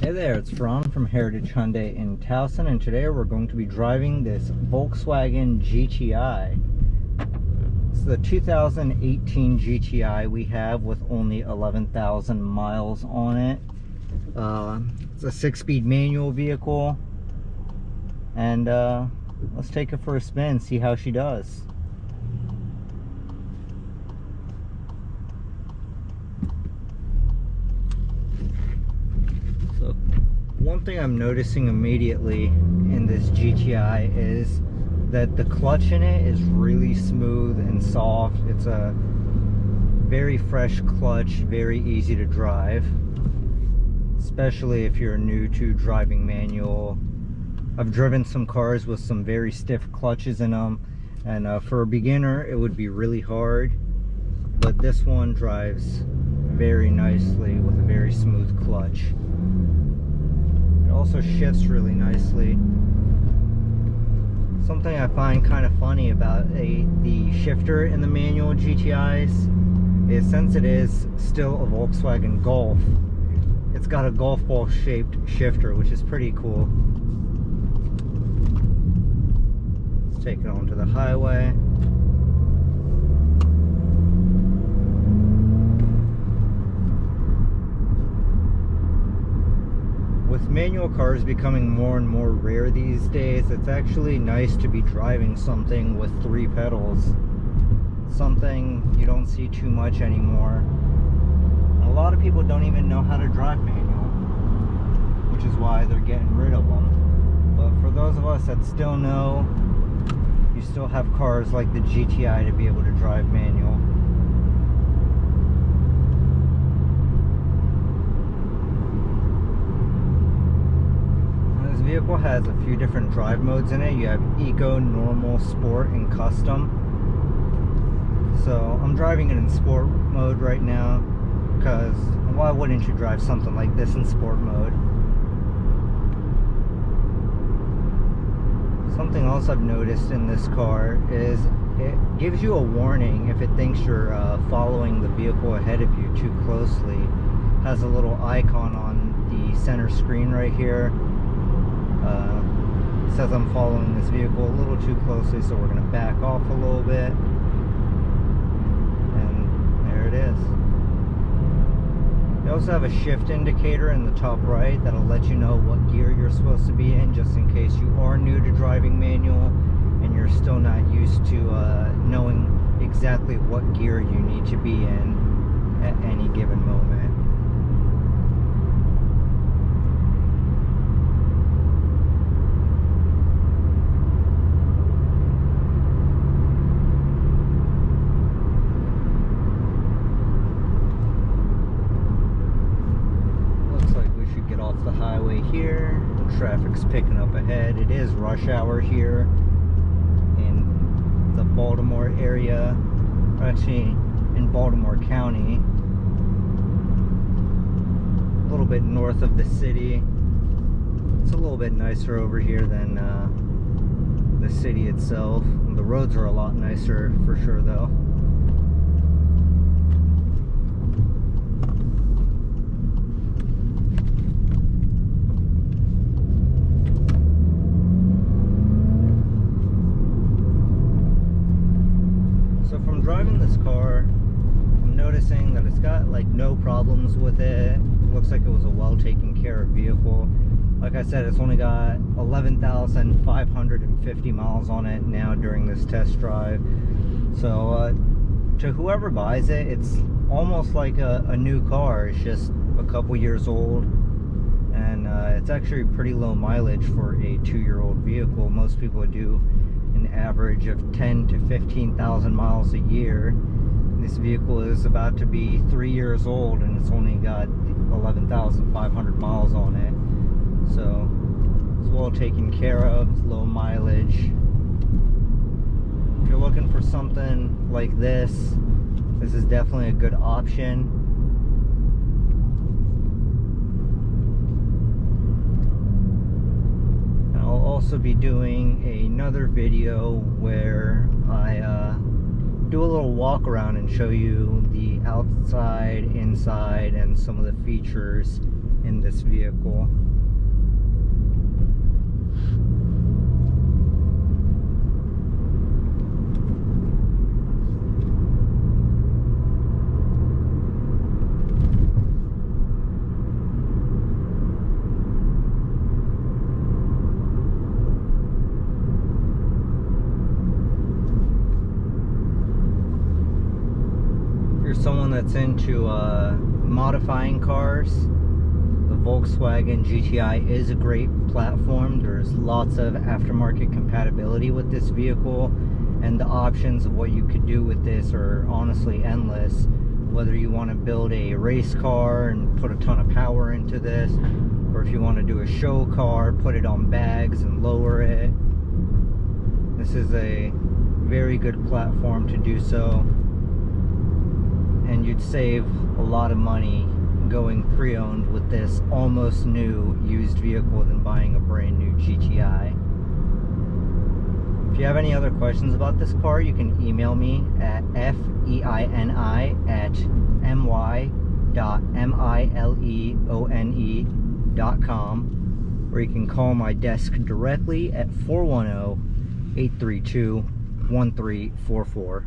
Hey there, it's Ron from Heritage Hyundai in Towson, and today we're going to be driving this Volkswagen GTI. It's the 2018 GTI we have with only 11,000 miles on it. It's a 6-speed manual vehicle, and let's take it for a spin, see how she does. So one thing I'm noticing immediately in this GTI is that the clutch in it is really smooth and soft. It's a very fresh clutch, very easy to drive, especially if you're new to driving manual. I've driven some cars with some very stiff clutches in them, and for a beginner it would be really hard, but this one drives very nicely with a very smooth clutch. It also shifts really nicely. Something I find kind of funny about the shifter in the manual GTIs is, since it is still a Volkswagen Golf, it's got a golf ball shaped shifter, which is pretty cool. Let's take it onto the highway. With manual cars becoming more and more rare these days, it's actually nice to be driving something with 3 pedals. Something you don't see too much anymore. And a lot of people don't even know how to drive manual, which is why they're getting rid of them. But for those of us that still know, you still have cars like the GTI to be able to drive manual. This vehicle has a few different drive modes in it. You have Eco, Normal, Sport, and Custom. So I'm driving it in Sport mode right now, because why wouldn't you drive something like this in Sport mode? Something else I've noticed in this car is it gives you a warning if it thinks you're following the vehicle ahead of you too closely. It has a little icon on the center screen right here. It says I'm following this vehicle a little too closely, so we're going to back off a little bit. And there it is. You also have a shift indicator in the top right that'll let you know what gear you're supposed to be in, just in case you are new to driving manual and you're still not used to knowing exactly what gear you need to be in at any given moment. The highway here, traffic's picking up ahead. It is rush hour here in the Baltimore area, actually in Baltimore County, a little bit north of the city. It's a little bit nicer over here than the city itself. The roads are a lot nicer for sure though. Driving this car, I'm noticing that it's got like no problems with it. It looks like it was a well taken care of vehicle. Like I said, it's only got 11,550 miles on it now during this test drive. So to whoever buys it, it's almost like a new car. It's just a couple years old, and it's actually pretty low mileage for a 2-year-old vehicle. Most people would do an average of 10 to 15,000 miles a year. This vehicle is about to be 3 years old, and it's only got 11,500 miles on it. So it's well taken care of, it's low mileage. If you're looking for something like this is definitely a good option. I'll also be doing another video where I do a little walk around and show you the outside, inside, and some of the features in this vehicle. Someone that's into modifying cars, the Volkswagen GTI is a great platform. There's lots of aftermarket compatibility with this vehicle, and the options of what you could do with this are honestly endless. Whether you want to build a race car and put a ton of power into this, or if you want to do a show car, put it on bags and lower it. This is a very good platform to do so. And you'd save a lot of money going pre-owned with this almost new used vehicle than buying a brand new GTI. If you have any other questions about this car, you can email me at feini@mileone.com, or you can call my desk directly at 410-832-1344.